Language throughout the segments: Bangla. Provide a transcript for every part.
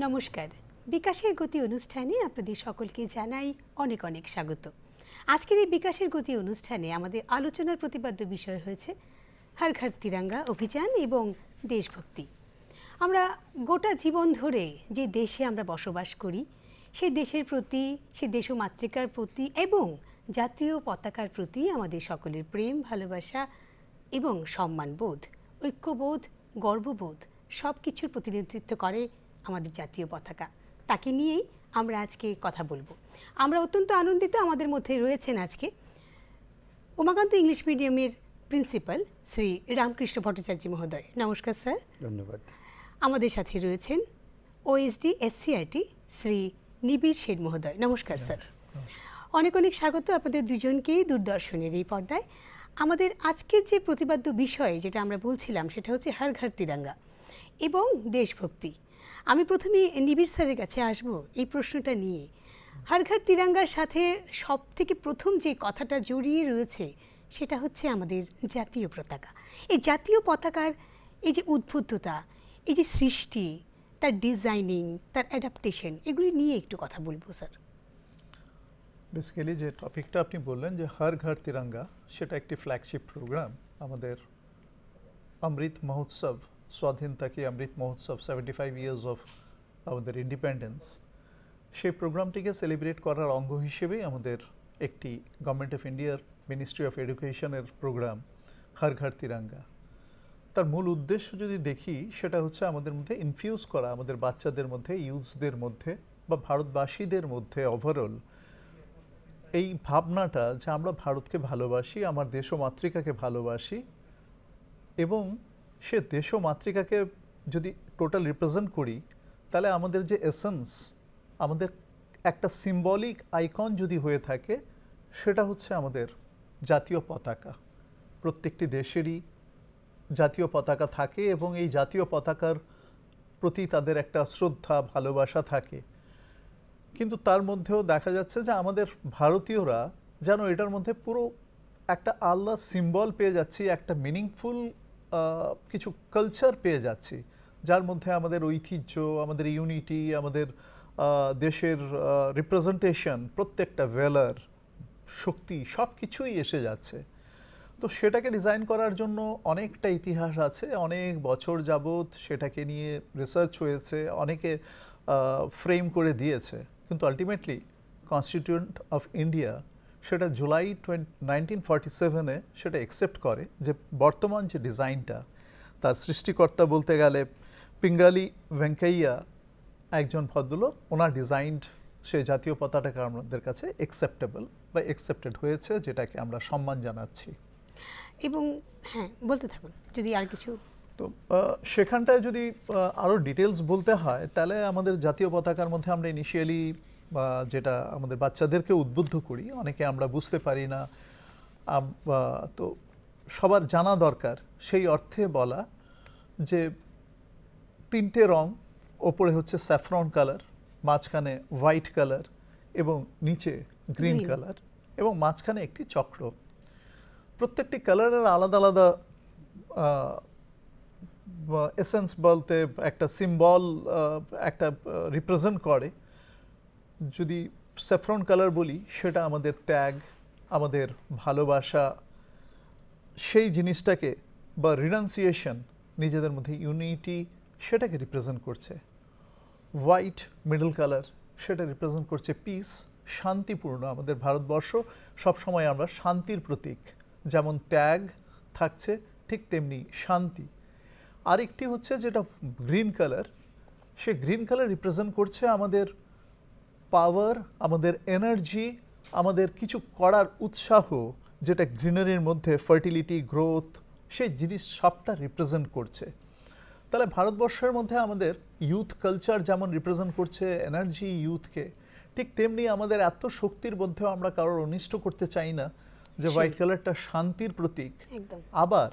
নমস্কার, বিকাশের গতি অনুষ্ঠানে আপনাদের সকলকে জানাই অনেক অনেক স্বাগত। আজকের এই বিকাশের গতি অনুষ্ঠানে আমাদের আলোচনার প্রতিপাদ্য বিষয় হয়েছে হর ঘর তিরঙ্গা অভিযান এবং দেশভক্তি। আমরা গোটা জীবন ধরে যে দেশে আমরা বসবাস করি সেই দেশের প্রতি, সেই দেশমাতৃকার প্রতি এবং জাতীয় পতাকার প্রতি আমাদের সকলের প্রেম, ভালোবাসা এবং সম্মানবোধ, ঐক্যবোধ, গর্ববোধ সব কিছুর প্রতিনিধিত্ব করে আমাদের জাতীয় পতাকা। তাকে নিয়েই আমরা আজকে কথা বলবো। আমরা অত্যন্ত আনন্দিত, আমাদের মধ্যে রয়েছেন আজকে উমাকান্ত ইংলিশ মিডিয়ামের প্রিন্সিপাল শ্রী রামকৃষ্ণ ভট্টাচার্য মহোদয়। নমস্কার স্যার। ধন্যবাদ। আমাদের সাথে রয়েছেন ওএসডি এসসিআরটি শ্রী নিবিড় শেঠ মহোদয়। নমস্কার স্যার। অনেক অনেক স্বাগত আপনাদের দুজনকেই দূরদর্শনের এই পর্দায়। আমাদের আজকের যে প্রতিপাদ্য বিষয় যেটা আমরা বলছিলাম সেটা হচ্ছে হর ঘর তিরঙ্গা এবং দেশভক্তি। আমি প্রথমে নিবিড় স্যারের কাছে আসব এই প্রশ্নটা নিয়ে। হর ঘর তিরঙ্গার সাথে সব থেকে প্রথম যে কথাটা জড়িয়ে রয়েছে সেটা হচ্ছে আমাদের জাতীয় পতাকা। এই জাতীয় পতাকার এই যে উদ্বুদ্ধতা, এই যে সৃষ্টি, তার ডিজাইনিং, তার অ্যাডাপ্টেশন, এগুলি নিয়ে একটু কথা বলবো স্যার। বেসিক্যালি যে টপিকটা আপনি বললেন যে হর ঘর তিরঙ্গা, সেটা একটি ফ্ল্যাগশিপ প্রোগ্রাম আমাদের অমৃত মহোৎসব, স্বাধীনতা কি অমৃত মহোৎসব, 75 ইয়ার্স অফ আমাদের ইন্ডিপেন্ডেন্স, সেই প্রোগ্রামটিকে সেলিব্রেট করার অঙ্গ হিসেবেই আমাদের একটি গভর্নমেন্ট অফ ইন্ডিয়ার মিনিস্ট্রি অফ এডুকেশনের প্রোগ্রাম হর ঘর তিরঙ্গা। তার মূল উদ্দেশ্য যদি দেখি সেটা হচ্ছে আমাদের মধ্যে ইনফিউজ করা, আমাদের বাচ্চাদের মধ্যে, ইউথসদের মধ্যে বা ভারতবাসীদের মধ্যে ওভারঅল এই ভাবনাটা যে আমরা ভারতকে ভালোবাসি, আমার দেশ ও মাতৃকাকে ভালোবাসি, এবং সে দেশ ও মাতৃকাকে যদি টোটাল রিপ্রেজেন্ট করি তাহলে আমাদের যে এসেন্স, আমাদের একটা সিম্বলিক আইকন যদি হয়ে থাকে সেটা হচ্ছে আমাদের জাতীয় পতাকা। প্রত্যেকটি দেশেরই জাতীয় পতাকা থাকে এবং এই জাতীয় পতাকার প্রতি তাদের একটা শ্রদ্ধা, ভালোবাসা থাকে। কিন্তু তার মধ্যেও দেখা যাচ্ছে যে আমাদের ভারতীয়রা যেন এটার মধ্যে পুরো একটা আলাদা সিম্বল পেয়ে যাচ্ছি, একটা মিনিংফুল কিছু কালচার পেয়ে যাচ্ছি, যার মধ্যে আমাদের ঐতিহ্য, আমাদের ইউনিটি, আমাদের দেশের রিপ্রেজেন্টেশন, প্রত্যেকটা ভ্যালার, শক্তি, সব কিছুই এসে যাচ্ছে। তো সেটাকে ডিজাইন করার জন্য অনেকটা ইতিহাস আছে, অনেক বছর যাবৎ সেটাকে নিয়ে রিসার্চ হয়েছে, অনেকে ফ্রেম করে দিয়েছে, কিন্তু আলটিমেটলি কনস্টিটিউয়েন্ট অফ ইন্ডিয়া সেটা জুলাই 1947-এ সেটা অ্যাকসেপ্ট করে যে বর্তমান যে ডিজাইনটা, তার সৃষ্টিকর্তা বলতে গেলে পিঙ্গালি ভেঙ্কাইয়া একজন ভদ্রলোক, ওনার ডিজাইনড সেই জাতীয় পতাকাটা আমাদের কাছে অ্যাকসেপ্টেবল বা অ্যাকসেপ্টেড হয়েছে, যেটাকে আমরা সম্মান জানাচ্ছি। এবং হ্যাঁ, বলতে থাকুন যদি আর কিছু। তো সেখানটায় যদি আরও ডিটেলস বলতে হয় তাহলে আমাদের জাতীয় পতাকার মধ্যে আমরা ইনিশিয়ালি যেটা আমাদের বাচ্চাদেরকে উদ্বুদ্ধ করি, অনেকে আমরা বুঝতে পারি না, তো সবার জানা দরকার, সেই অর্থে বলা যে তিনটে রং, ওপরে হচ্ছে স্যাফরন কালার, মাঝখানে হোয়াইট কালার এবং নিচে গ্রিন কালার, এবং মাঝখানে একটি চক্র। প্রত্যেকটি কালারের আলাদা আলাদা এসেন্স বলতে একটা সিম্বল, একটা রিপ্রেজেন্ট করে। যদি স্যাফরন কালার বলি সেটা আমাদের ত্যাগ, আমাদের ভালোবাসা, সেই জিনিসটাকে বা রিনাউন্সিয়েশন, নিজেদের মধ্যে ইউনিটি, সেটাকে রিপ্রেজেন্ট করছে। হোয়াইট মিডল কালার, সেটা রিপ্রেজেন্ট করছে পিস, শান্তিপূর্ণ। আমাদের ভারতবর্ষ সবসময় আমরা শান্তির প্রতীক, যেমন ত্যাগ থাকছে ঠিক তেমনি শান্তি। আরেকটি হচ্ছে যেটা গ্রিন কালার, সে গ্রিন কালার রিপ্রেজেন্ট করছে আমাদের পাওয়ার, আমাদের এনার্জি, আমাদের কিছু করার উৎসাহ, যেটা গ্রিনারির মধ্যে ফার্টিলিটি, গ্রোথ, সেই জিনিস সবটা রিপ্রেজেন্ট করছে। তাহলে ভারতবর্ষের মধ্যে আমাদের ইউথ কালচার যেমন রিপ্রেজেন্ট করছে এনার্জি, ইউথকে, ঠিক তেমনি আমাদের এত শক্তির মধ্যেও আমরা কারোর অনিষ্ট করতে চাই না, যে হোয়াইট কালারটা শান্তির প্রতীক। আবার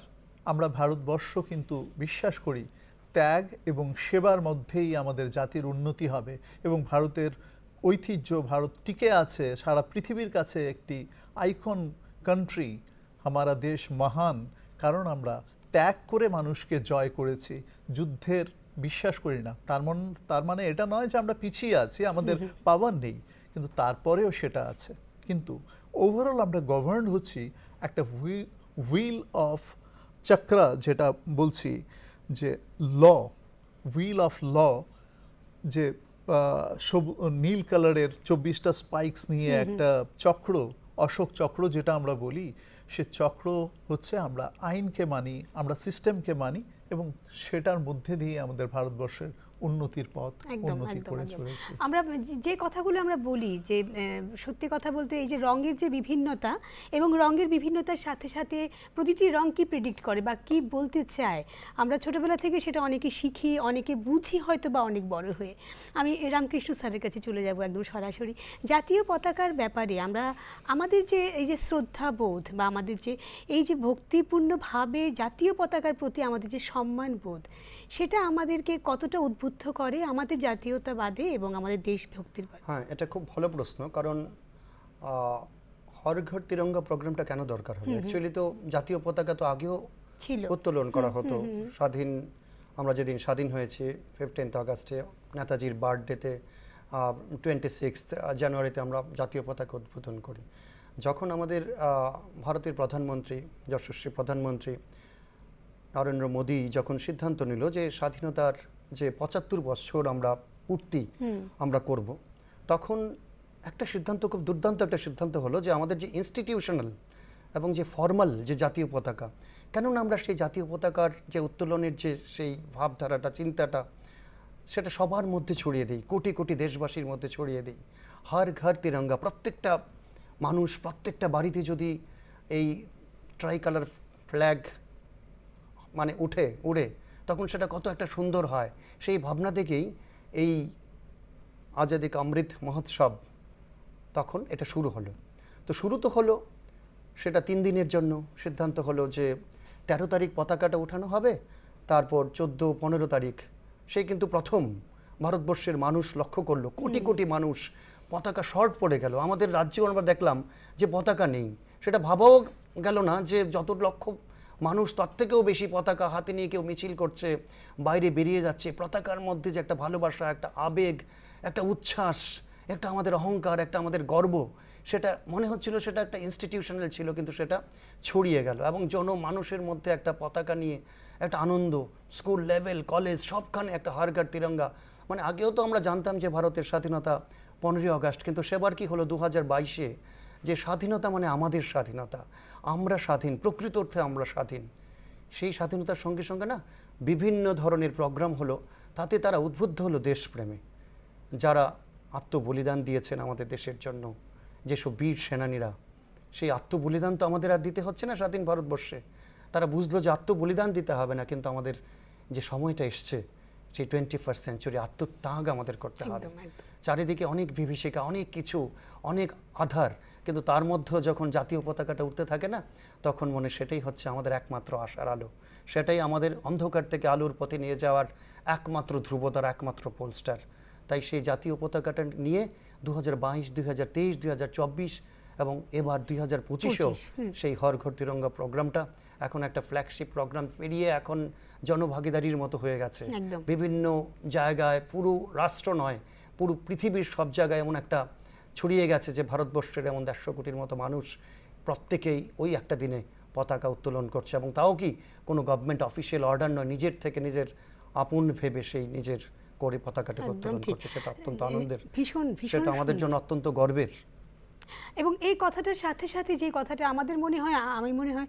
আমরা ভারতবর্ষ কিন্তু বিশ্বাস করি ত্যাগ এবং সেবার মধ্যেই আমাদের জাতির উন্নতি হবে, এবং ভারতের ঐতিহ্য, ভারত টিকে আছে সারা পৃথিবীর কাছে একটি আইকন কান্ট্রি। আমারা দেশ মহান, কারণ আমরা ত্যাগ করে মানুষকে জয় করেছি, যুদ্ধের বিশ্বাস করি না। তার মানে এটা নয় যে আমরা পিছিয়ে আছি, আমাদের পাওয়ার নেই, কিন্তু তারপরেও সেটা আছে। কিন্তু ওভারঅল আমরা গভর্ন হচ্ছি একটা হুইল অফ চক্রা, যেটা বলছি যে হুইল অফ ল, যে নীল কালারের 24টা স্পাইকস নিয়ে একটা চক্র, অশোক চক্র যেটা আমরা বলি, সে চক্র হচ্ছে আমরা আইনকে মানি, আমরা সিস্টেমকে মানি, এবং সেটার মধ্যে দিয়ে আমাদের ভারতবর্ষের উন্নতির পথ উন্নতি করে চলেছে। আমরা যে কথাগুলো আমরা বলি, যে সত্যি কথা বলতে এই যে রঙের যে বিভিন্নতা, এবং রঙের বিভিন্নতার সাথে সাথে প্রতিটি রং কি প্রেডিক্ট করে বা কি বলতে চায়, আমরা ছোটবেলা থেকে সেটা অনেকে শিখি, অনেকে বুঝি হয়তো বা অনেক বড় হয়ে। আমি রামকৃষ্ণ স্যারের কাছে চলে যাব একদম সরাসরি। জাতীয় পতাকার ব্যাপারে আমরা আমাদের যে এই যে শ্রদ্ধাবোধ বা আমাদের যে এই যে ভক্তিপূর্ণভাবে জাতীয় পতাকার প্রতি আমাদের যে সম্মানবোধ, সেটা আমাদেরকে কতটা উদ্বুদ্ধ করে আমাদের জাতীয়তাবাদে এবং আমাদের দেশভক্তির বাদে? হ্যাঁ, এটা খুব ভালো প্রশ্ন। কারণ হর ঘর তিরঙ্গা প্রোগ্রামটা কেন দরকার হলো? অ্যাকচুয়ালি তো জাতীয় পতাকা তো আগেও ছিল, উত্তোলন করা হতো। আমরা যেদিন স্বাধীন হয়েছি 15 আগস্টে, নেতাজির বার্থডেতে, 26 জানুয়ারিতে আমরা জাতীয় পতাকা উদ্বোধন করি। যখন আমাদের ভারতের প্রধানমন্ত্রী, যশস্বী প্রধানমন্ত্রী নরেন্দ্র মোদী যখন সিদ্ধান্ত নিল যে স্বাধীনতার যে 75 বছর আমরা পূর্তি আমরা করব, তখন একটা সিদ্ধান্ত, খুব দুর্দান্ত একটা সিদ্ধান্ত হলো যে আমাদের যে ইনস্টিটিউশনাল এবং যে ফর্মাল যে জাতীয় পতাকা, কেননা আমরা সেই জাতীয় পতাকার যে উত্তোলনের যে সেই ভাবধারাটা, চিন্তাটা, সেটা সবার মধ্যে ছড়িয়ে দিই, কোটি কোটি দেশবাসীর মধ্যে ছড়িয়ে দিই। হর ঘর তিরঙ্গা, প্রত্যেকটা মানুষ, প্রত্যেকটা বাড়িতে যদি এই ট্রাই কালার ফ্ল্যাগ মানে উড়ে, তখন সেটা কত একটা সুন্দর হয়। সেই ভাবনা থেকেই এই আজাদি কা অমৃত মহোৎসব তখন এটা শুরু হলো। তো শুরু তো হলো, সেটা 3 দিনের জন্য সিদ্ধান্ত হলো যে 13 তারিখ পতাকাটা উঠানো হবে, তারপর 14-15 তারিখ, সেই কিন্তু প্রথম ভারতবর্ষের মানুষ লক্ষ্য করলো, কোটি কোটি মানুষ, পতাকা শর্ট পড়ে গেল। আমাদের রাজ্যেও আমরা দেখলাম যে পতাকা নেই। সেটা ভাবাও গেল না যে যত লক্ষ মানুষ, তার থেকেও বেশি পতাকা হাতে নিয়ে কেউ মিছিল করছে, বাইরে বেরিয়ে যাচ্ছে। পতাকার মধ্যে যে একটা ভালোবাসা, একটা আবেগ, একটা উচ্ছ্বাস, একটা আমাদের অহংকার, একটা আমাদের গর্ব, সেটা মনে হচ্ছিল সেটা একটা ইনস্টিটিউশনাল ছিল, কিন্তু সেটা ছড়িয়ে গেল। এবং মানুষের মধ্যে একটা পতাকা নিয়ে একটা আনন্দ, স্কুল লেভেল, কলেজ, সবখানে একটা হর ঘর তিরঙ্গা। মানে আগেও তো আমরা জানতাম যে ভারতের স্বাধীনতা 15 আগস্ট, কিন্তু সেবার কি হলো 2022-এ, যে স্বাধীনতা মানে আমাদের স্বাধীনতা, আমরা স্বাধীন, প্রকৃত অর্থে আমরা স্বাধীন। সেই স্বাধীনতার সঙ্গে সঙ্গে না বিভিন্ন ধরনের প্রোগ্রাম হলো, তাতে তারা উদ্বুদ্ধ হলো দেশপ্রেমে। যারা আত্মবলিদান দিয়েছেন আমাদের দেশের জন্য, যেসব বীর সেনানীরা, সেই আত্মবলিদান তো আমাদের আর দিতে হচ্ছে না স্বাধীন ভারতবর্ষে। তারা বুঝলো যে আত্মবলিদান দিতে হবে না, কিন্তু আমাদের যে সময়টা এসছে, সেই 21st সেঞ্চুরি, আত্মত্যাগ আমাদের করতে হবে। চারিদিকে অনেক বিভীষিকা, অনেক কিছু, অনেক আধার, কিন্তু তার মধ্যেও যখন জাতীয় পতাকাটা উঠতে থাকে না, তখন মনে সেটাই হচ্ছে আমাদের একমাত্র আশার আলো, সেটাই আমাদের অন্ধকার থেকে আলোর পথে নিয়ে যাওয়ার একমাত্র ধ্রুবতার, একমাত্র পোলস্টার। তাই সেই জাতীয় পতাকাটা নিয়ে 2022, 2023, 2024 এবং এবার 2025-এও সেই হর ঘর তিরঙ্গা প্রোগ্রামটা এখন একটা ফ্ল্যাগশিপ প্রোগ্রাম পেরিয়ে এখন জনভাগিদারির মতো হয়ে গেছে। বিভিন্ন জায়গায়, পুরো রাষ্ট্র নয়, পুরো পৃথিবীর সব জায়গায় এমন একটা ছড়িয়ে গেছে যে ভারতবর্ষের এমন 150 কোটির মতো মানুষ প্রত্যেকেই ওই একটা দিনে পতাকা উত্তোলন করছে। এবং তাও কি কোনো গভর্নমেন্ট অফিসিয়াল অর্ডার নয়, নিজের থেকে নিজের আপন ভেবে সেই নিজের করে পতাকাটা উত্তোলন করছে। সেটা অত্যন্ত আনন্দের, সেটা আমাদের জন্য অত্যন্ত গর্বের। এবং এই কথাটার সাথে সাথে যে কথাটা আমাদের মনে হয়, আমি মনে হয়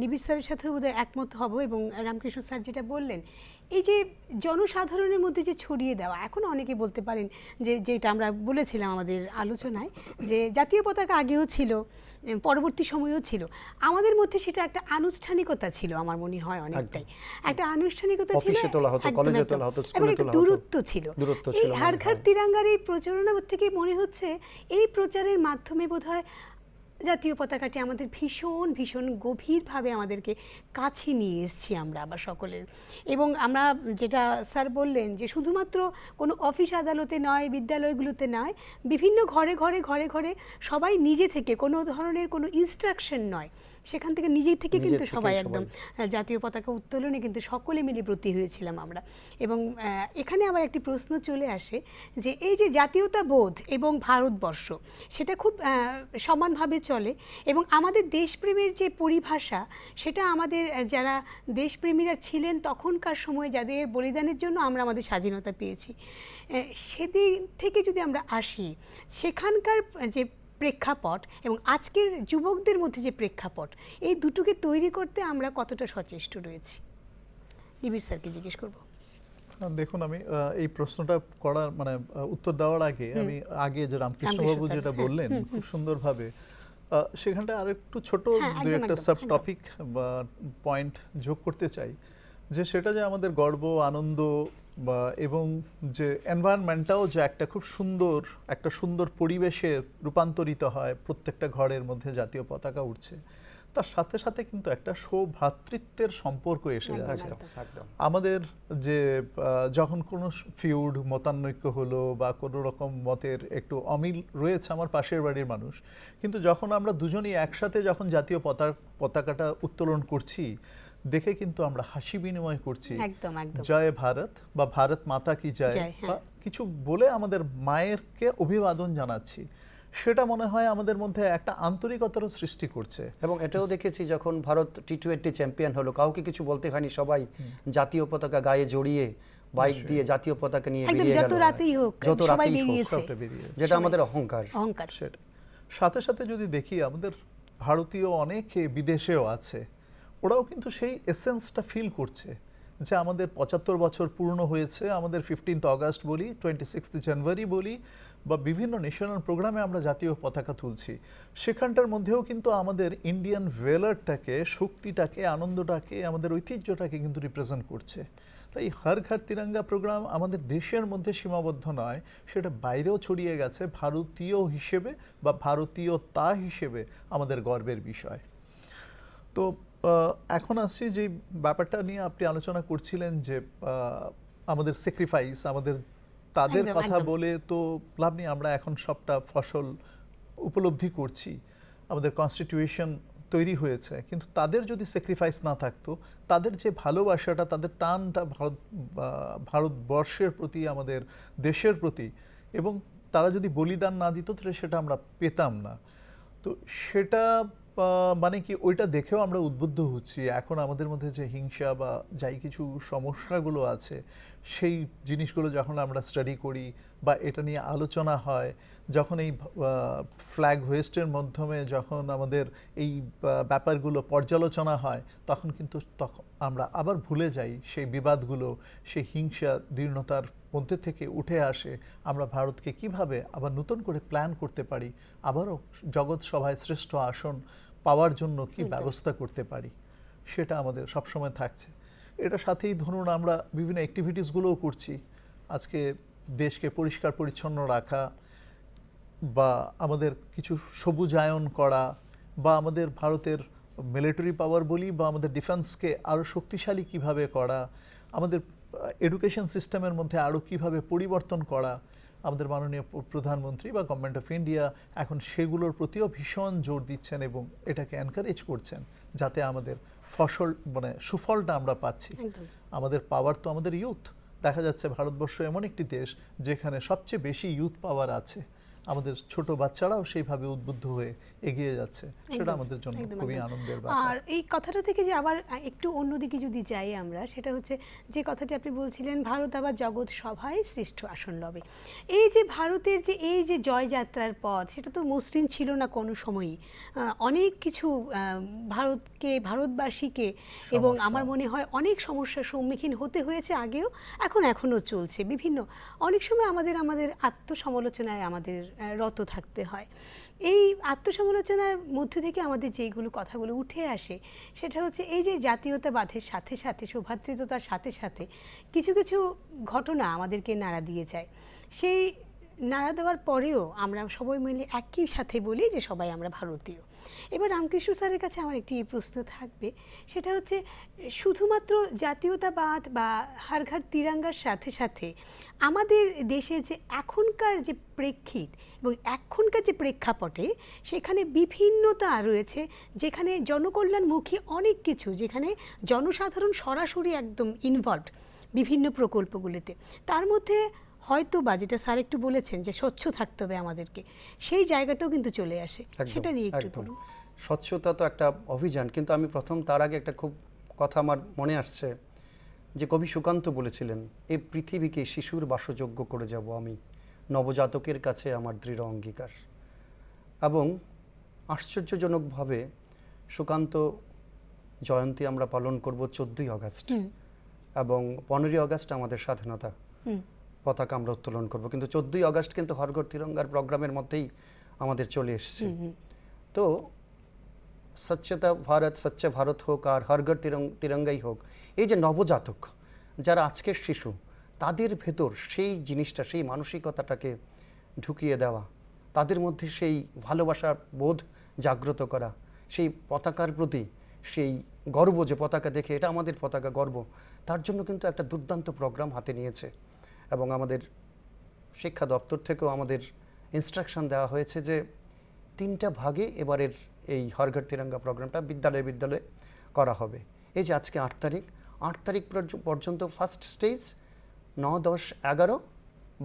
নিবিড় স্যারের সাথেও বোধহয় একমত হব, এবং রামকৃষ্ণ স্যার যেটা বললেন, এই যে জনসাধারণের মধ্যে যে ছড়িয়ে দেওয়া, এখন অনেকে বলতে পারেন যে যেটা আমরা বলেছিলাম আমাদের আলোচনায়, যে জাতীয় পতাকা আগেও ছিল, পরবর্তী সময়েও ছিল, আমাদের মধ্যে সেটা একটা আনুষ্ঠানিকতা ছিল, আমার মনে হয় অনেকটাই একটা আনুষ্ঠানিকতা ছিল, এবং একটা দূরত্ব ছিল। এই হর ঘর তিরঙ্গার এই প্রচারণা থেকে মনে হচ্ছে এই প্রচারের মাধ্যমে বোধহয় জাতীয় পতাকাটি আমাদের ভীষণ ভীষণ গভীরভাবে আমাদেরকে কাছে নিয়ে এসেছি আমরা আবার সকলের। এবং আমরা যেটা স্যার বললেন যে শুধুমাত্র কোনো অফিস আদালতে নয়, বিদ্যালয়গুলোতে নয়, বিভিন্ন ঘরে ঘরে ঘরে ঘরে সবাই নিজে থেকে কোনো ধরনের কোনো ইনস্ট্রাকশন নয়, সেখান থেকে নিজেই থেকে কিন্তু সবাই একদম জাতীয় পতাকা উত্তোলনে কিন্তু সকলে মিলে ব্রতী হয়েছিলাম আমরা। এবং এখানে আবার একটি প্রশ্ন চলে আসে যে এই যে জাতীয়তাবোধ এবং ভারতবর্ষ সেটা খুব সমানভাবে চলে, এবং আমাদের দেশপ্রেমের যে পরিভাষা সেটা আমাদের যারা দেশপ্রেমীরা ছিলেন তখনকার সময়, যাদের বলিদানের জন্য আমরা আমাদের স্বাধীনতা পেয়েছি, সেদিন থেকে যদি আমরা আসি, সেখানকার যে প্রেক্ষাপট এবং আজকের যুবকদের মধ্যে যে প্রেক্ষাপট, এই দুটোকে তৈরি করতে আমরা কতটা সচেষ্ট রয়েছি, নিবিড় স্যারকে জিজ্ঞেস করব। দেখুন, আমি এই প্রশ্নটা করার মানে উত্তর দেওয়ার আগে আমি আগে যে রামকৃষ্ণবাবু যেটা বললেন খুব সুন্দরভাবে, সেখানটা আরেকটু ছোট দু একটা সাব টপিক বা পয়েন্ট যোগ করতে চাই, যে সেটা যে আমাদের গর্ব, আনন্দ এবং যে এনভায়রনমেন্টটাও যে একটা সুন্দর পরিবেশে রূপান্তরিত হয়, প্রত্যেকটা ঘরের মধ্যে জাতীয় পতাকা উঠছে, তার সাথে সাথে কিন্তু একটা সৌভ্রাতৃত্বের সম্পর্ক এসে যাচ্ছে। আমাদের যে যখন কোনো ফিউড মতানৈক্য হলো বা কোনো রকম মতের একটু অমিল রয়েছে আমার পাশের বাড়ির মানুষ, কিন্তু যখন আমরা দুজনই একসাথে যখন জাতীয় পতাকাটা উত্তোলন করছি, দেখে কিন্তু আমরা হাসি বিনিময় করছি, জয় ভারত বা ভারত মাতা কি জয় বা কিছু বলে আমাদের মায়েরকে অভিবাদন জানাচ্ছি, সেটা মনে হয় আমাদের মধ্যে একটা আন্তরিকতারও সৃষ্টি করছে। এবং এটাও দেখেছি যখন ভারত টি-20 চ্যাম্পিয়ন হলো, কাউকে কিছু বলতে হয়নি, সবাই জাতীয় পতাকা গায়ে জড়িয়ে বাইক দিয়ে জাতীয় পতাকা নিয়ে বেরিয়ে গেল, যত রাতেই হোক সবাই বেরিয়েছে, যেটা আমাদের অহংকার। সেটা সাথে সাথে যদি দেখি, আমাদের ভারতীয় অনেকে বিদেশেও আছে, ওরাও কিন্তু সেই এসেন্সটা ফিল করছে যে আমাদের 75 বছর পূর্ণ হয়েছে, আমাদের 15 আগস্ট বলি, 26 জানুয়ারি বলি, বা বিভিন্ন ন্যাশনাল প্রোগ্রামে আমরা জাতীয় পতাকা তুলছি, সেখানটার মধ্যেও কিন্তু আমাদের ইন্ডিয়ান ভেলারটাকে, শক্তিটাকে, আনন্দটাকে, আমাদের ঐতিহ্যটাকে কিন্তু রিপ্রেজেন্ট করছে। তাই হর ঘর তিরঙ্গা প্রোগ্রাম আমাদের দেশের মধ্যে সীমাবদ্ধ নয়, সেটা বাইরেও ছড়িয়ে গেছে, ভারতীয় হিসেবে বা ভারতীয়তা হিসেবে আমাদের গর্বের বিষয়। তো এখন আসছি যে ব্যাপারটা নিয়ে আপনি আলোচনা করছিলেন, যে আমাদের স্যাক্রিফাইস, আমাদের তাদের কথা বলে তো লাভ নেই, আমরা এখন সবটা ফসল উপলব্ধি করছি, আমাদের কনস্টিটিউশন তৈরি হয়েছে, কিন্তু তাদের যদি স্যাক্রিফাইস না থাকতো, তাদের যে ভালোবাসাটা, তাদের টানটা ভারতবর্ষের প্রতি, আমাদের দেশের প্রতি, এবং তারা যদি বলিদান না দিত, তাহলে সেটা আমরা পেতাম না। তো সেটা মানে কি, ওইটা দেখেও আমরা উদ্বুদ্ধ হচ্ছি। এখন আমাদের মধ্যে যে হিংসা বা যাই কিছু সমস্যাগুলো আছে, সেই জিনিসগুলো যখন আমরা স্টাডি করি বা এটা নিয়ে আলোচনা হয়, যখন এই ফ্ল্যাগ হোয়েস্টের মাধ্যমে যখন আমাদের এই ব্যাপারগুলো পর্যালোচনা হয়, তখন কিন্তু আমরা আবার ভুলে যাই সেই বিবাদগুলো, সেই হিংসা দীর্ণতার মধ্যে থেকে উঠে আসে আমরা ভারতকে কিভাবে আবার নতুন করে প্ল্যান করতে পারি, আবারও জগৎ সভায় শ্রেষ্ঠ আসন পাওয়ার জন্য কি ব্যবস্থা করতে পারি, সেটা আমাদের সবসময় থাকছে। এটা সাথেই ধরুন আমরা বিভিন্ন অ্যাক্টিভিটিসগুলোও করছি, আজকে দেশকে পরিষ্কার পরিচ্ছন্ন রাখা, বা আমাদের কিছু সবুজায়ন করা, বা আমাদের ভারতের মিলিটারি পাওয়ার বলি, বা আমাদের ডিফেন্সকে আরও শক্তিশালী কিভাবে করা, আমাদের এডুকেশন সিস্টেমের মধ্যে আরও কিভাবে পরিবর্তন করা, আমাদের মাননীয় প্রধানমন্ত্রী বা গভর্নমেন্ট অফ ইন্ডিয়া এখন সেগুলোর প্রতিও ভীষণ জোর দিচ্ছেন এবং এটাকে এনকারেজ করছেন, যাতে আমাদের ফসল মানে সুফলটা আমরা পাচ্ছি। আমাদের পাওয়ার তো আমাদের ইউথ, দেখা যাচ্ছে ভারতবর্ষ এমন একটি দেশ যেখানে সবচেয়ে বেশি ইউথ পাওয়ার আছে, আমাদের ছোট বাচ্চারাও সেইভাবে উদ্বুদ্ধ হয়ে এগিয়ে যাচ্ছে, সেটা আমাদের জন্য খুবই আনন্দের ব্যাপার। আর এই কথাটা থেকে যে আবার একটু অন্যদিকে যদি যাই আমরা, সেটা হচ্ছে যে কথাটি আপনি বলছিলেন, ভারত আবার জগৎ সভায় শ্রেষ্ঠ আসন লবে। এই যে ভারতের যে এই যে জয়যাত্রার পথ, সেটা তো মসৃণ ছিল না কোনো সময়ই, অনেক কিছু ভারতকে, ভারতবাসীকে, এবং আমার মনে হয় অনেক সমস্যার সম্মুখীন হতে হয়েছে আগেও, এখনও চলছে। বিভিন্ন অনেক সময় আমাদের আত্মসমালোচনায় আমাদের রত থাকতে হয়। এই আত্মসমালোচনার মধ্যে থেকে আমাদের যেইগুলো কথাগুলো উঠে আসে, সেটা হচ্ছে এই যে জাতীয়তাবাদের সাথে সাথে, সৌভ্রাতৃত্বতার সাথে সাথে কিছু কিছু ঘটনা আমাদেরকে নাড়া দিয়ে যায়। সেই নাড়া দেওয়ার পরেও আমরা সবাই মিলে একই সাথে বলি যে সবাই আমরা ভারতীয়। এবার রামকৃষ্ণ স্যারের কাছে আমার একটি প্রশ্ন থাকবে, সেটা হচ্ছে শুধুমাত্র জাতীয়তাবাদ বা হর ঘর তিরঙ্গার সাথে সাথে আমাদের দেশে যে এখনকার যে প্রেক্ষিত এবং এখনকার যে প্রেক্ষাপটে সেখানে বিভিন্নতা রয়েছে, যেখানে জনকল্যাণমুখী অনেক কিছু, যেখানে জনসাধারণ সরাসরি একদম ইনভলভড বিভিন্ন প্রকল্পগুলিতে, তার মধ্যে হয়তো বা যেটা স্যার একটু বলেছেন যে স্বচ্ছ থাকতে হবে আমাদেরকে, সেই জায়গাটাও কিন্তু চলে আসে, সেটা নিয়ে একটু বলুন। স্বচ্ছতা তো একটা অভিযান, কিন্তু আমি প্রথম তার আগে একটা খুব কথা আমার মনে আসছে যে কবি সুকান্ত বলেছিলেন, এই পৃথিবীকে শিশুর বাসযোগ্য করে যাব আমি, নবজাতকের কাছে আমার দৃঢ় অঙ্গীকার। এবং আশ্চর্যজনকভাবে সুকান্ত জয়ন্তী আমরা পালন করব 14ই আগস্ট, এবং 15ই আগস্ট আমাদের স্বাধীনতা পতাকা আমরা উত্তোলন করব, কিন্তু 14ই আগস্ট কিন্তু হর ঘর তিরঙ্গার প্রোগ্রামের মধ্যেই আমাদের চলে এসছে। তো স্বচ্ছতা ভারত, স্বচ্ছ ভারত হোক আর হর ঘর তিরঙ্গাই হোক, এই যে নবজাতক যারা আজকের শিশু, তাদের ভেতর সেই জিনিসটা, সেই মানসিকতাটাকে ঢুকিয়ে দেওয়া, তাদের মধ্যে সেই ভালোবাসা বোধ জাগ্রত করা, সেই পতাকার প্রতি সেই গর্ব, যে পতাকা দেখে এটা আমাদের পতাকা, গর্ব, তার জন্য কিন্তু একটা দুর্দান্ত প্রোগ্রাম হাতে নিয়েছে। এবং আমাদের শিক্ষা দপ্তর থেকেও আমাদের ইনস্ট্রাকশন দেওয়া হয়েছে যে 3টা ভাগে এবারের এই হর ঘর তিরঙ্গা প্রোগ্রামটা বিদ্যালয়ে করা হবে। এই যে আজকে 8 তারিখ পর্যন্ত ফার্স্ট স্টেজ, 9, 10, 11,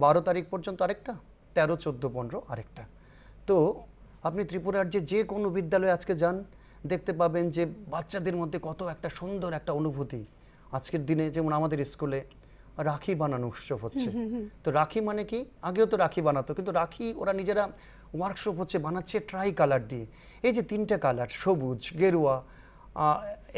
12 তারিখ পর্যন্ত আরেকটা, 13, 14, 15 আরেকটা। তো আপনি ত্রিপুরার যে কোনো বিদ্যালয়ে আজকে যান, দেখতে পাবেন যে বাচ্চাদের মধ্যে কত একটা সুন্দর একটা অনুভূতি। আজকের দিনে যেমন আমাদের স্কুলে রাখি বানানো উৎসব হচ্ছে। তো রাখি মানে কি, আগেও তো রাখি বানাতো, কিন্তু রাখি ওরা নিজেরা ওয়ার্কশপ হচ্ছে বানাচ্ছে ট্রাই কালার দিয়ে। এই যে 3টা কালার, সবুজ, গেরুয়া,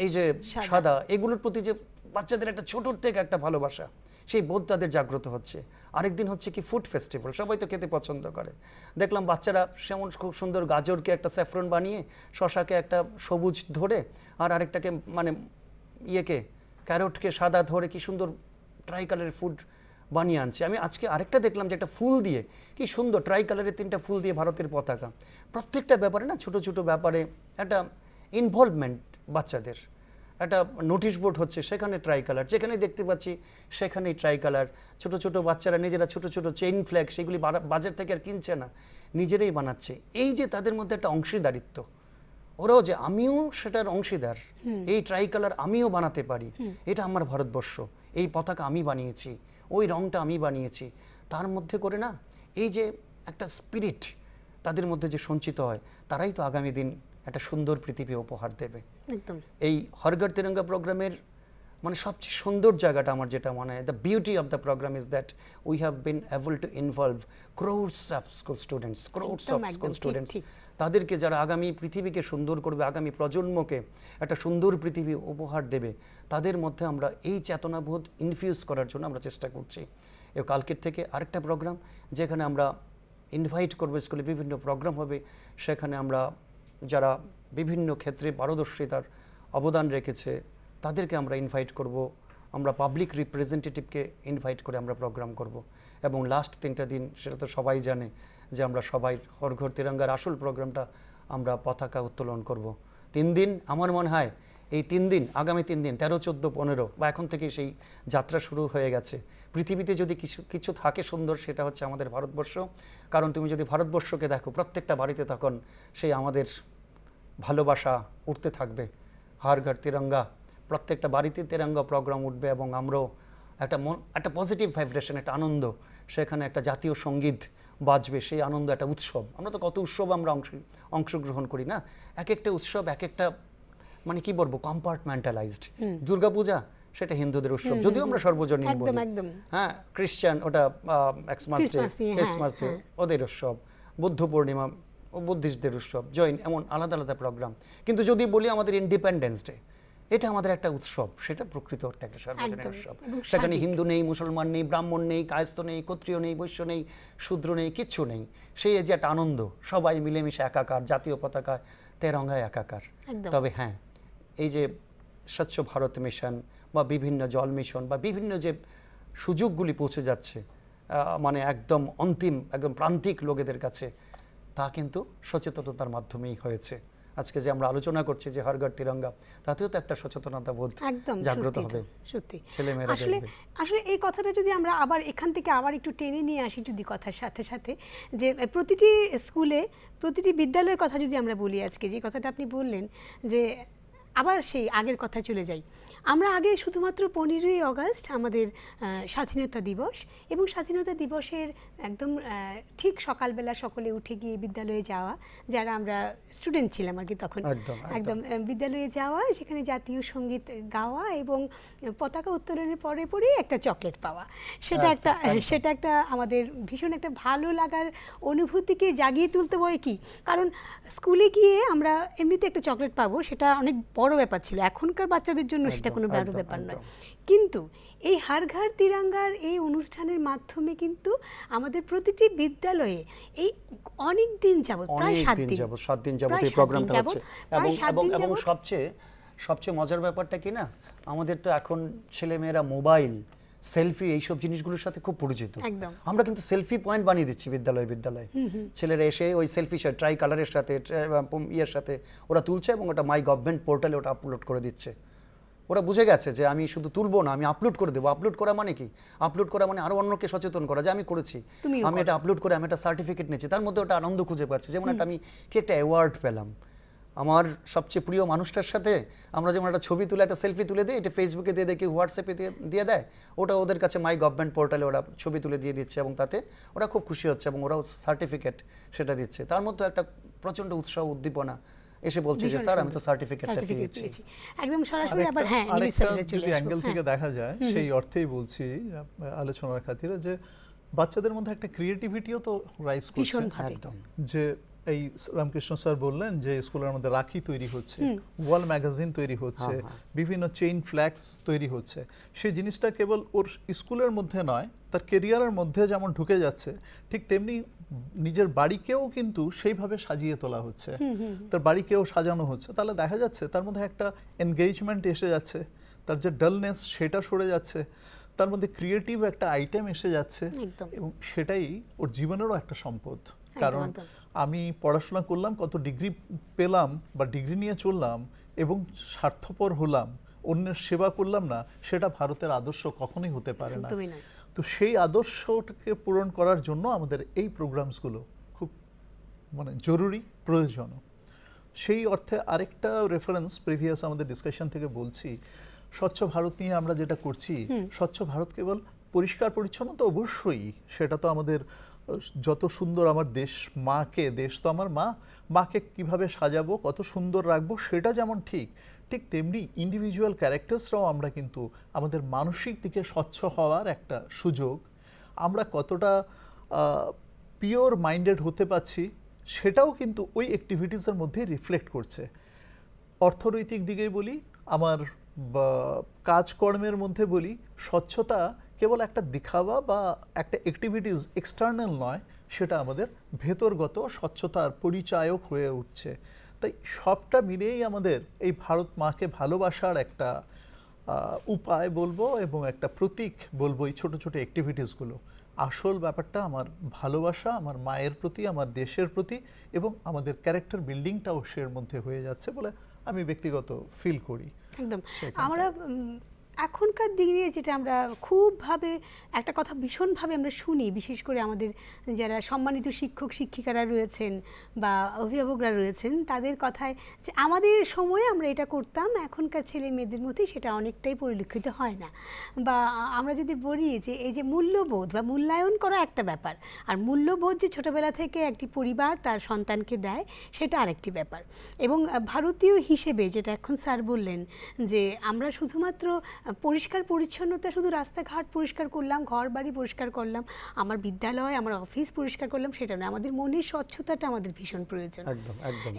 এই যে সাদা, এগুলোর প্রতি যে বাচ্চাদের একটা ছোটোর থেকে একটা ভালোবাসা, সেই বোধ তাদের জাগ্রত হচ্ছে। আরেকদিন হচ্ছে কি ফুড ফেস্টিভ্যাল, সবাই তো খেতে পছন্দ করে। দেখলাম বাচ্চারা সেমন খুব সুন্দর গাজরকে একটা স্যাফরন বানিয়ে, শশাকে একটা সবুজ ধরে, আর আরেকটাকে মানে ইয়েকে ক্যারটকে সাদা ধরে কি সুন্দর ট্রাই কালারের ফুড বানিয়ে আনছে। আমি আজকে আরেকটা দেখলাম যে একটা ফুল দিয়ে কি সুন্দর ট্রাই কালারের 3টা ফুল দিয়ে ভারতের পতাকা। প্রত্যেকটা ব্যাপারে না, ছোট ছোট ব্যাপারে একটা ইনভলভমেন্ট বাচ্চাদের। একটা নোটিশ বোর্ড হচ্ছে, সেখানে ট্রাই কালার, যেখানে দেখতে পাচ্ছি সেখানেই ট্রাই কালার। ছোট ছোট বাচ্চারা নিজেরা ছোট ছোট চেইন ফ্ল্যাগ, সেগুলি বাজার থেকে আর কিনছে না, নিজেরাই বানাচ্ছে। এই যে তাদের মধ্যে একটা অংশীদারিত্ব, ওরাও যে আমিও সেটার অংশীদার, এই ট্রাই কালার আমিও বানাতে পারি, এটা আমার ভারতবর্ষ, এই পতাকা আমি বানিয়েছি, ওই রংটা আমি বানিয়েছি, তার মধ্যে করে না এই যে একটা স্পিরিট তাদের মধ্যে যে সঞ্চিত হয়, তারাই তো আগামী দিন একটা সুন্দর পৃথিবী উপহার দেবে। একদম। এই হর ঘর তিরঙ্গা প্রোগ্রামের মানে সবচেয়ে সুন্দর জায়গাটা আমার যেটা মনে হয়, the beauty of the programme is that we have been able to involve crowds of school students, তাদেরকে যারা আগামী পৃথিবীকে সুন্দর করবে, আগামী প্রজন্মকে একটা সুন্দর পৃথিবী উপহার দেবে, তাদের মধ্যে আমরা এই চেতনাবোধ ইনফিউজ করার জন্য আমরা চেষ্টা করছি। কালকের থেকে আরেকটা প্রোগ্রাম, যেখানে আমরা ইনভাইট করবো, স্কুলে বিভিন্ন প্রোগ্রাম হবে, সেখানে আমরা যারা বিভিন্ন ক্ষেত্রে পারদর্শিতার অবদান রেখেছে তাদেরকে আমরা ইনভাইট করব, আমরা পাবলিক রিপ্রেজেন্টেটিভকে ইনভাইট করে আমরা প্রোগ্রাম করব। এবং লাস্ট 3টা দিন, সেটা তো সবাই জানে যে আমরা সবাই হর ঘর তিরঙ্গার আসল প্রোগ্রামটা আমরা পতাকা উত্তোলন করব। 3 দিন, আমার মনে হয় এই 3 দিন, আগামী 3 দিন 13, 14, 15 বা এখন থেকে সেই যাত্রা শুরু হয়ে গেছে। পৃথিবীতে যদি কিছু থাকে সুন্দর, সেটা হচ্ছে আমাদের ভারতবর্ষ। কারণ তুমি যদি ভারতবর্ষকে দেখো, প্রত্যেকটা বাড়িতে তখন সেই আমাদের ভালোবাসা উঠতে থাকবে। হর ঘর তিরঙ্গা, প্রত্যেকটা বাড়িতে তিরঙ্গা প্রোগ্রাম উঠবে, এবং আমরাও একটা পজিটিভ ভাইব্রেশন, একটা আনন্দ, সেখানে একটা জাতীয় সঙ্গীত বাজবে, সেই আনন্দ একটা উৎসব। আমরা তো কত উৎসব আমরা অংশগ্রহণ করি না, এক একটা উৎসব এক একটা মানে কি বলবো কম্পার্টমেন্টালাইজড। দুর্গাপূজা সেটা হিন্দুদের উৎসব, যদিও আমরা সর্বজনীন বলি, হ্যাঁ, খ্রিস্টান ওটা ক্রিসমাস ডে ওদের উৎসব, বুদ্ধ পূর্ণিমা বুদ্ধিস্টদের উৎসব, জৈন, এমন আলাদা আলাদা প্রোগ্রাম। কিন্তু যদি বলি আমাদের ইন্ডিপেন্ডেন্স ডে, এটা আমাদের একটা উৎসব, সেটা প্রকৃত অর্থে একটা সর্বজনীন উৎসব। সেখানে হিন্দু নেই, মুসলমান নেই, ব্রাহ্মণ নেই, কায়স্থ নেই, ক্ষত্রিয় নেই, বৈশ্য নেই, শূদ্র নেই, কিচ্ছু নেই। সেই যে একটা আনন্দ, সবাই মিলেমিশে একাকার, জাতীয় পতাকা তেরঙ্গায় একাকার। তবে হ্যাঁ, এই যে স্বচ্ছ ভারত মিশন বা বিভিন্ন জল মিশন বা বিভিন্ন যে সুযোগগুলি পৌঁছে যাচ্ছে মানে একদম অন্তিম, একদম প্রান্তিক লোকেদের কাছে, তা কিন্তু সচেতনতার মাধ্যমেই হয়েছে। আজকে যে আমরা আলোচনা করছি যে হর ঘর তিরঙ্গা, তাতেও তো একটা সচেতনতা বোধ জাগ্রত হবে। সত্যি ছেলেমেয়েরা আসলে আসলে এই কথাটা যদি আমরা আবার এখান থেকে আবার একটু টেনে নিয়ে আসি যদি কথার সাথে সাথে, যে প্রতিটি স্কুলে প্রতিটি বিদ্যালয়ের কথা যদি আমরা বলি, আজকে যে কথাটা আপনি বললেন যে আবার সেই আগের কথা চলে যাই, আমরা আগে শুধুমাত্র 15ই আগস্ট আমাদের স্বাধীনতা দিবস, এবং স্বাধীনতা দিবসের একদম ঠিক সকালবেলা সকলে উঠে গিয়ে বিদ্যালয়ে যাওয়া, যারা আমরা স্টুডেন্ট ছিলাম আর কি তখন, একদম বিদ্যালয়ে যাওয়া, সেখানে জাতীয় সঙ্গীত গাওয়া এবং পতাকা উত্তোলনের পরে পরেই একটা চকলেট পাওয়া, সেটা একটা আমাদের ভীষণ একটা ভালো লাগার অনুভূতিকে জাগিয়ে তুলতে হয় কি, কারণ স্কুলে গিয়ে আমরা এমনিতে একটা চকলেট পাবো, সেটা অনেক বড় ব্যাপার ছিল, এখনকার বাচ্চাদের জন্য সেটা কোনো বড় ব্যাপার নয়। কিন্তু এই হর ঘর তিরঙ্গার এই অনুষ্ঠানের মাধ্যমে কিন্তু আমাদের প্রতিটি বিদ্যালয়ে এই অনেক দিন যাবত, প্রায় 7 দিন যাবত এই প্রোগ্রামটা হচ্ছে, এবং সবচেয়ে মজার ব্যাপারটা কি না, আমাদের তো এখন ছেলেমেয়েরা মোবাইল, সেলফি, এইসব জিনিসগুলোর সাথে খুব পরিচিত। আমরা কিন্তু সেলফি পয়েন্ট বানিয়ে দিচ্ছি বিদ্যালয়ে ছেলেরা এসে ওই সেলফি ট্রাই কালারের সাথে ইয়ের সাথে ওরা তুলছে এবং ওটা মাই গভর্নমেন্ট পোর্টালে ওটা আপলোড করে দিচ্ছে। ওরা বুঝে গেছে যে আমি শুধু তুলবো না, আমি আপলোড করে দেবো। আপলোড করা মানে কি? আপলোড করা মানে আরো অন্যকে সচেতন করা যে আমি করেছি, আমি এটা আপলোড করে আমি একটা সার্টিফিকেট নিয়েছি, তার মধ্যে ওটা আনন্দ খুঁজে পাচ্ছি। যেমন আমি কি একটা অ্যাওয়ার্ড পেলাম আমার সবচেয়ে প্রিয় মানুষটার সাথে, আমরা যেমন একটা ছবি তুলে একটা সেলফি তুলে দিই, এটা ফেসবুকে দিয়ে দেয়, কেউ হোয়াটসঅ্যাপে দিয়ে দেয়, ওটা ওদের কাছে মাই গভর্নমেন্ট পোর্টালে ওরা ছবি তুলে দিয়ে দিচ্ছে এবং তাতে ওরা খুব খুশি হচ্ছে এবং ওরাও সার্টিফিকেট সেটা দিচ্ছে। তার মধ্যে একটা প্রচন্ড উৎসাহ উদ্দীপনা এসে বলছে যে স্যার আমি তো সার্টিফিকেটটা পেয়েছি। একদম সরাসরি আবার হ্যাঁ যদি অ্যাঙ্গেল থেকে দেখা যায় সেই অর্থেই বলছি আলোচনার খাতিরে, যে বাচ্চাদের মধ্যে একটা ক্রিয়েটিভিটিও তো রাইজ করছে একদম। যে এই রামকৃষ্ণ স্যার বললেন যে স্কুলের মধ্যে রাখি তৈরি হচ্ছে, ওয়াল ম্যাগাজিন তৈরি হচ্ছে, বিভিন্ন চেইন ফ্ল্যাগস তৈরি হচ্ছে, সেই জিনিসটা কেবল ওর স্কুলের মধ্যে নয়, তার কেরিয়ারের মধ্যে যেমন ঢুকে যাচ্ছে, ঠিক তেমনি নিজের বাড়িকেও কিন্তু সেইভাবে সাজিয়ে তোলা হচ্ছে, তার বাড়িকেও সাজানো হচ্ছে। তাহলে দেখা যাচ্ছে তার মধ্যে একটা এনগেজমেন্ট এসে যাচ্ছে, তার যে ডালনেস সেটা সরে যাচ্ছে, তার মধ্যে ক্রিয়েটিভ একটা আইটেম এসে যাচ্ছে, এবং সেটাই ওর জীবনেরও একটা সম্পদ। কারণ আমি পড়াশোনা করলাম, কত ডিগ্রি পেলাম বা ডিগ্রি নিয়ে চললাম এবং স্বার্থপর হলাম, অন্যের সেবা করলাম না, সেটা ভারতের আদর্শ কখনোই হতে পারে না। তো সেই আদর্শটাকে পূরণ করার জন্য আমাদের এই প্রোগ্রামসগুলো খুব জরুরি, প্রয়োজন। সেই অর্থে আরেকটা রেফারেন্স প্রিভিয়াস আমাদের ডিসকাশন থেকে বলছি, স্বচ্ছ ভারত নিয়ে আমরা যেটা করছি, স্বচ্ছ ভারত কেবল পরিষ্কার পরিচ্ছন্নতা অবশ্যই, সেটা তো আমাদের যত সুন্দর আমার দেশ, মাকে, দেশ তো আমার মা, মাকে কিভাবে সাজাবো, কত সুন্দর রাখবো, সেটা যেমন ঠিক তেমনি ইন্ডিভিজুয়াল ক্যারেক্টার্সরাও আমরা কিন্তু আমাদের মানসিক দিকে স্বচ্ছ হওয়ার একটা সুযোগ, আমরা কতটা পিওর মাইন্ডেড হতে পারছি সেটাও কিন্তু ওই অ্যাক্টিভিটিসের মধ্যে রিফ্লেক্ট করছে। অর্থনৈতিক দিকেই বলি, আমার কাজকর্মের মধ্যে বলি, স্বচ্ছতা কেবল একটা দেখাবা বা একটা অ্যাক্টিভিটিস এক্সটার্নাল নয়, সেটা আমাদের ভেতরগত স্বচ্ছতার পরিচায়ক হয়ে উঠছে। তাই সবটা মিলিয়েই আমাদের এই ভারত মাকে ভালোবাসার একটা উপায় বলবো এবং একটা প্রতীক বলবো এই ছোট ছোট অ্যাক্টিভিটিসগুলো। আসল ব্যাপারটা আমার ভালোবাসা আমার মায়ের প্রতি, আমার দেশের প্রতি, এবং আমাদের ক্যারেক্টার বিল্ডিংটাও সের মধ্যে হয়ে যাচ্ছে বলে আমি ব্যক্তিগত ফিল করি। একদম আমরা এখনকার দিনে যেটা আমরা খুবভাবে একটা কথা ভীষণভাবে আমরা শুনি, বিশেষ করে আমাদের যারা সম্মানিত শিক্ষক শিক্ষিকারা রয়েছেন বা অভিভাবকরা রয়েছেন, তাদের কথায় যে আমাদের সময়ে আমরা এটা করতাম, এখনকার ছেলে মেয়েদের মধ্যে সেটা অনেকটাই পরিলক্ষিত হয় না। বা আমরা যদি বলি যে এই যে মূল্যবোধ বা মূল্যায়ন করা একটা ব্যাপার, আর মূল্যবোধ যে ছোটোবেলা থেকে একটি পরিবার তার সন্তানকে দেয় সেটা আরেকটি ব্যাপার। এবং ভারতীয় হিসেবে যেটা এখন স্যার বললেন যে আমরা শুধুমাত্র পরিষ্কার পরিচ্ছন্নতা, শুধু রাস্তাঘাট পরিষ্কার করলাম, ঘর বাড়ি পরিষ্কার করলাম, আমার বিদ্যালয় আমার অফিস পরিষ্কার করলাম, সেটা নয়, আমাদের মনের স্বচ্ছতাটা আমাদের ভীষণ প্রয়োজন।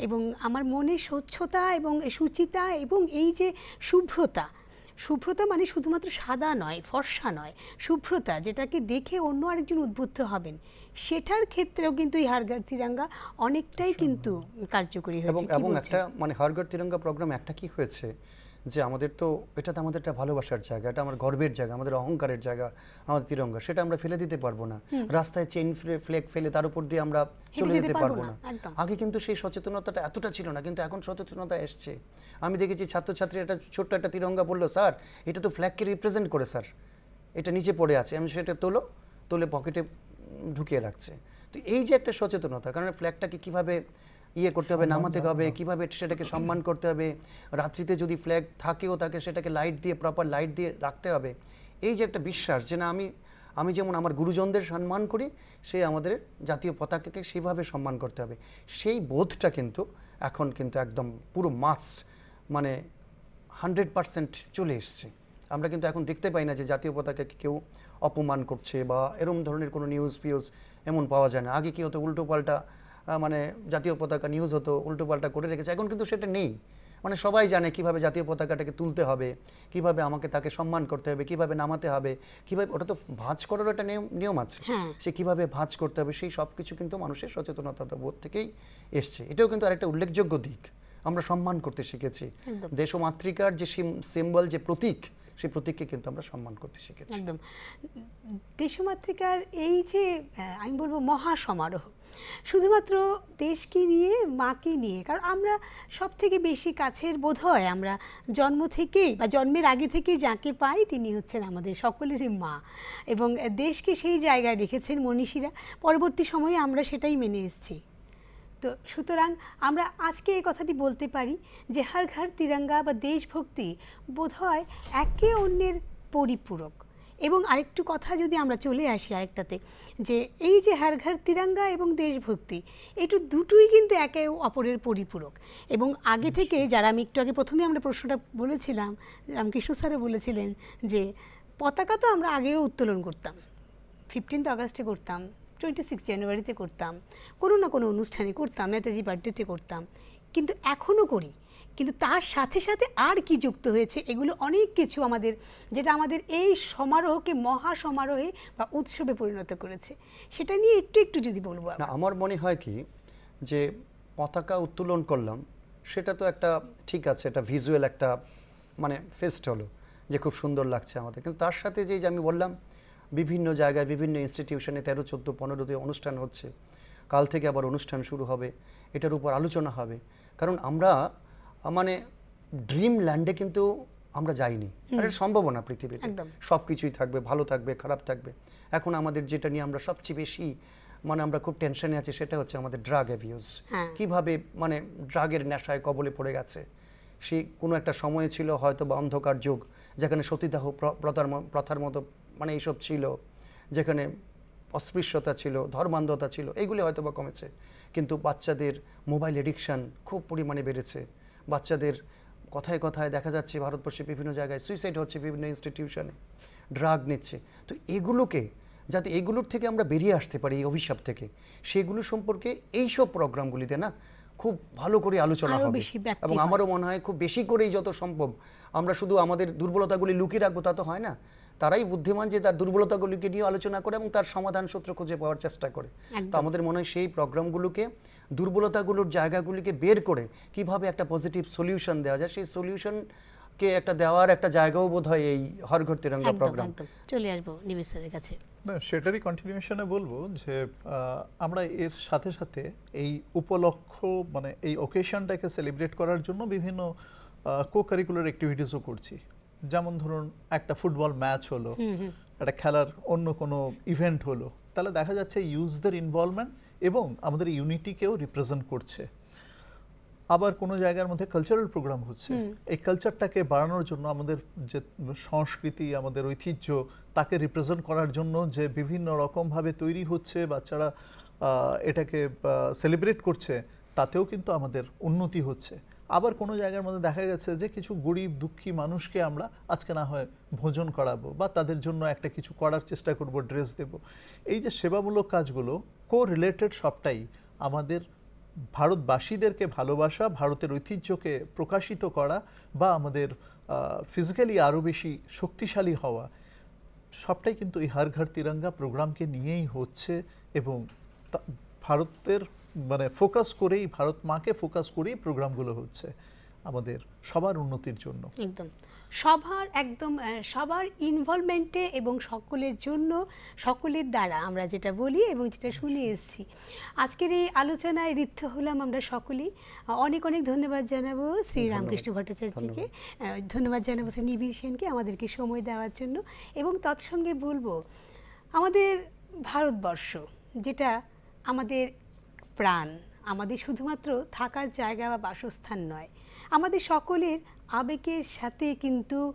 এবং আমার মনের স্বচ্ছতা এবং সুচিতা এবং এই যে শুভ্রতা, শুভ্রতা মানে শুধুমাত্র সাদা নয়, ফর্সা নয়, শুভ্রতা যেটাকে দেখে অন্য আরেকজন উদ্বুদ্ধ হবেন, সেটার ক্ষেত্রেও কিন্তু এই হর ঘর তিরঙ্গা অনেকটাই কিন্তু কার্যকরী হয়েছে। এবং একটা হর ঘর তিরঙ্গা প্রোগ্রাম একটা কি হয়েছে যে আমাদের তো এটা তো আমাদের একটা ভালোবাসার জায়গা, এটা আমার গর্বের জায়গা, আমাদের অহংকারের জায়গা, আমাদের তিরঙ্গা, সেটা আমরা ফেলে দিতে পারবো না। রাস্তায় চেইন ফ্ল্যাগ ফেলে তার উপর দিয়ে আমরা চলে যেতে পারবো না। আগে কিন্তু সেই সচেতনতাটা এতটা ছিল না, কিন্তু এখন সচেতনতা এসছে। আমি দেখেছি ছাত্রছাত্রী একটা ছোট্ট একটা তিরঙ্গা বললো, স্যার এটা তো ফ্ল্যাগকে রিপ্রেজেন্ট করে স্যার, এটা নিচে পড়ে আছে, আমি সেটা তুলে পকেটে ঢুকিয়ে রাখছে। তো এই যে একটা সচেতনতা, কারণ ফ্ল্যাগটাকে কীভাবে করতে হবে, নামাতে হবে, কিভাবে সেটাকে সম্মান করতে হবে, রাত্রিতে যদি ফ্ল্যাগ থাকেও তাকে সেটাকে লাইট দিয়ে, প্রপার লাইট দিয়ে রাখতে হবে। এই যে একটা বিশ্বাস যে না, আমি যেমন আমার গুরুজনদের সম্মান করি, সেই আমাদের জাতীয় পতাকাকে সেইভাবে সম্মান করতে হবে, সেই বোধটা কিন্তু এখন কিন্তু একদম পুরো মানে 100% চলে এসছে। আমরা কিন্তু এখন দেখতে পাই না যে জাতীয় পতাকাকে কেউ অপমান করছে বা এরম ধরনের কোনো নিউজ এমন পাওয়া যায় না। আগে কি হতো, উল্টোপাল্টা মানে জাতীয় পতাকা নিউজ হতো, উল্টোপাল্টা করে রেখেছে। এখন কিন্তু সেটা নেই, মানে সবাই জানে কিভাবে জাতীয় পতাকাটাকে তুলতে হবে, কিভাবে আমাকে তাকে সম্মান করতে হবে, কিভাবে নামাতে হবে, কিভাবে, ওটা তো ভাঁজ করারও একটা নিয়ম আছে, সে কিভাবে ভাঁজ করতে হবে, সেই সব কিছু কিন্তু মানুষের সচেতনতা বোধ থেকেই এসছে। এটাও কিন্তু আরেকটা উল্লেখযোগ্য দিক, আমরা সম্মান করতে শিখেছি। দেশ ও মাতৃকার যে সিম্বল, যে প্রতীক, সেই প্রতীককে কিন্তু আমরা সম্মান করতে শিখেছি। একদম দেশমাতৃকার এই যে আমি বলবো মহা সমারোহ, শুধুমাত্র দেশকে নিয়ে, মাকে নিয়ে, কারণ আমরা সব থেকে বেশি কাছের বোধ হয় আমরা জন্ম থেকেই বা জন্মের আগে থেকেই যাকে পাই তিনি হচ্ছেন আমাদের সকলেরই মা, এবং দেশকে সেই জায়গায় রেখেছেন মনীষীরা। পরবর্তী সময়ে আমরা সেটাই মেনে এসেছি। তো সুতরাং আমরা আজকে এই কথাটি বলতে পারি যে হর ঘর তিরঙ্গা বা দেশভক্তি বোধহয় একে অন্যের পরিপূরক। এবং আরেকটু কথা যদি আমরা চলে আসি আরেকটাতে, যে এই যে হর ঘর তিরঙ্গা এবং দেশভক্তি, একটু দুটোই কিন্তু একে অপরের পরিপূরক। এবং আগে থেকে যারা, আমি একটু আগে প্রথমে আমরা প্রশ্নটা বলেছিলাম, রামকৃষ্ণ স্যারও বলেছিলেন যে পতাকা তো আমরা আগেও উত্তোলন করতাম, 15 আগস্টে করতাম, 26 জানুয়ারিতে করতাম, কোনো না কোনো অনুষ্ঠানে করতাম, নেতাজি বার্থডেতে করতাম, কিন্তু এখনও করি। কিন্তু তার সাথে সাথে আর কি যুক্ত হয়েছে, এগুলো অনেক কিছু আমাদের, যেটা আমাদের এই সমারোহকে মহা সমারোহে বা উৎসবে পরিণত করেছে, সেটা নিয়ে একটু যদি বলবো। না, আমার মনে হয় কি যে পতাকা উত্তোলন করলাম, সেটা তো একটা ঠিক আছে, একটা ভিজুয়াল একটা মানে ফেস্ট হলো, যে খুব সুন্দর লাগছে আমাদের। কিন্তু তার সাথে যে আমি বললাম বিভিন্ন জায়গায় বিভিন্ন ইনস্টিটিউশনে 13, 14, 15তে অনুষ্ঠান হচ্ছে, কাল থেকে আবার অনুষ্ঠান শুরু হবে, এটার উপর আলোচনা হবে। কারণ আমরা মানে ড্রিম ল্যান্ডে কিন্তু আমরা যাইনি, আর এটা সম্ভব না পৃথিবীতে। সব কিছুই থাকবে, ভালো থাকবে, খারাপ থাকবে। এখন আমাদের যেটা নিয়ে আমরা সবচেয়ে বেশি মানে আমরা খুব টেনশনে আছি, সেটা হচ্ছে আমাদের ড্রাগ অ্যাবিউজ। কিভাবে মানে ড্রাগের নেশায় কবলে পড়ে গেছে। সেই কোনো একটা সময় ছিল হয়তো বা অন্ধকার যুগ, যেখানে সতীদাহ প্রথার মতো মানে এইসব ছিল, যেখানে অস্পৃশ্যতা ছিল, ধর্মান্ধতা ছিল, এইগুলি হয়তো বা কমেছে। কিন্তু বাচ্চাদের মোবাইল এডিকশান খুব পরিমাণে বেড়েছে। বাচ্চাদের কথায় কথায় দেখা যাচ্ছে ভারতবর্ষে বিভিন্ন জায়গায় সুইসাইড হচ্ছে, বিভিন্ন ইনস্টিটিউশনে ড্রাগ নিচ্ছে। তো এগুলোকে যাতে এগুলোর থেকে আমরা বেরিয়ে আসতে পারি, এই অভিশাপ থেকে, সেগুলো সম্পর্কে এইসব প্রোগ্রামগুলিতে না খুব ভালো করে আলোচনা হবে। এবং আমারও মনে হয় খুব বেশি করেই যত সম্ভব, আমরা শুধু আমাদের দুর্বলতাগুলি লুকিয়ে রাখবো তা তো হয় না। তারাই বুদ্ধিমান যে তার দুর্বলতাগুলিকে নিয়ে আলোচনা করে এবং তার সমাধান সূত্র খুঁজে পাওয়ার চেষ্টা করে। তো আমাদের মনে হয় সেই প্রোগ্রামগুলোকে, দুর্বলতাগুলোর জায়গাগুলিকে বের করে কিভাবে একটা পজিটিভ সলিউশন দেওয়া যায়, সেই সলিউশনকে একটা দেওয়ার একটা জায়গাও বোধ হয় এই হর ঘর তিরঙ্গা প্রোগ্রাম। চলে আসবো নিমির স্যারের কাছে। না, সেটারই কন্টিনিউশনে বলবো যে আমরা এর সাথে সাথে এই উপলক্ষ মানে এই ওকেশনটাকে সেলিব্রেট করার জন্য বিভিন্ন কো কারিকুলার অ্যাক্টিভিটিসও করছি। যেমন ধরুন একটা ফুটবল ম্যাচ হলো, একটা খেলার অন্য কোনো ইভেন্ট হলো, তাহলে দেখা যাচ্ছে ইউথদের ইনভলভমেন্ট এবং আমাদের ইউনিটিকেও রিপ্রেজেন্ট করছে। আবার কোনো জায়গার মধ্যে কালচারাল প্রোগ্রাম হচ্ছে, এই কালচারটাকে বাড়ানোর জন্য আমাদের যে সংস্কৃতি, আমাদের ঐতিহ্য, তাকে রিপ্রেজেন্ট করার জন্য যে বিভিন্ন রকমভাবে তৈরি হচ্ছে, বাচ্চারা এটাকে সেলিব্রেট করছে, তাতেও কিন্তু আমাদের উন্নতি হচ্ছে। আবার কোনো জায়গার মধ্যে দেখা গেছে যে কিছু গরিব দুঃখী মানুষকে আমরা আজকে না হয় ভোজন করাবো বা তাদের জন্য একটা কিছু করার চেষ্টা করব, ড্রেস দেব। এই যে সেবামূলক কাজগুলো কো রিলেটেড, সবটাই আমাদের ভারতবাসীদেরকে ভালোবাসা, ভারতের ঐতিহ্যকে প্রকাশিত করা বা আমাদের ফিজিক্যালি আরও বেশি শক্তিশালী হওয়া, সবটাই কিন্তু এই হর ঘর তিরঙ্গা প্রোগ্রামকে নিয়েই হচ্ছে। এবং ভারতের মানে ফোকাস করেই, ভারত মাকে ফোকাস করেই প্রোগ্রামগুলো হচ্ছে। আমাদের সবার উন্নতির জন্য। একদম সবার ইনভলভমেন্টে এবং সকলের জন্য, সকলের দ্বারা আমরা যেটা বলি এবং যেটা শুনে এসেছি। আজকের এই আলোচনায় ঋদ্ধ হলাম আমরা সকলেই। অনেক অনেক ধন্যবাদ জানাবো শ্রী রামকৃষ্ণ ভট্টাচার্যকে, ধন্যবাদ জানাবো শ্রী নিবিড় সেনকে আমাদেরকে সময় দেওয়ার জন্য। এবং তৎসঙ্গে বলবো আমাদের ভারতবর্ষ যেটা আমাদের প্রাণ, আমাদের শুধুমাত্র থাকার জায়গা বা বাসস্থান নয়, আমাদের সকলের আবেগের সাথে কিন্তু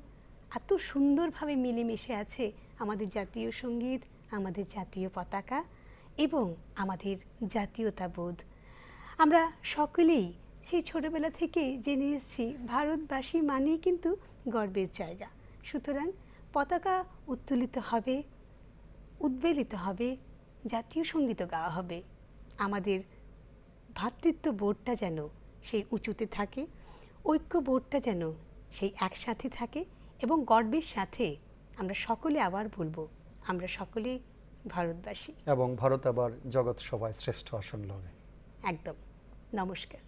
এত সুন্দরভাবে মিলেমিশে আছে আমাদের জাতীয় সঙ্গীত, আমাদের জাতীয় পতাকা এবং আমাদের জাতীয়তাবোধ। আমরা সকলেই সেই ছোটবেলা থেকে জেনে এসেছি ভারতবাসী মানেই কিন্তু গর্বের জায়গা। সুতরাং পতাকা উত্তোলিত হবে, উদ্বেলিত হবে, জাতীয় সঙ্গীতও গাওয়া হবে। আমাদের ভ্রাতৃত্ব বোধটা যেন সেই উঁচুতে থাকে, ঐক্য বোধটা যেন সেই একসাথে থাকে এবং গর্বের সাথে আমরা সকলে আবার বলবো আমরা সকলে ভারতবাসী এবং ভারত আবার জগৎ সভায় শ্রেষ্ঠ আসন লবে। একদম। নমস্কার।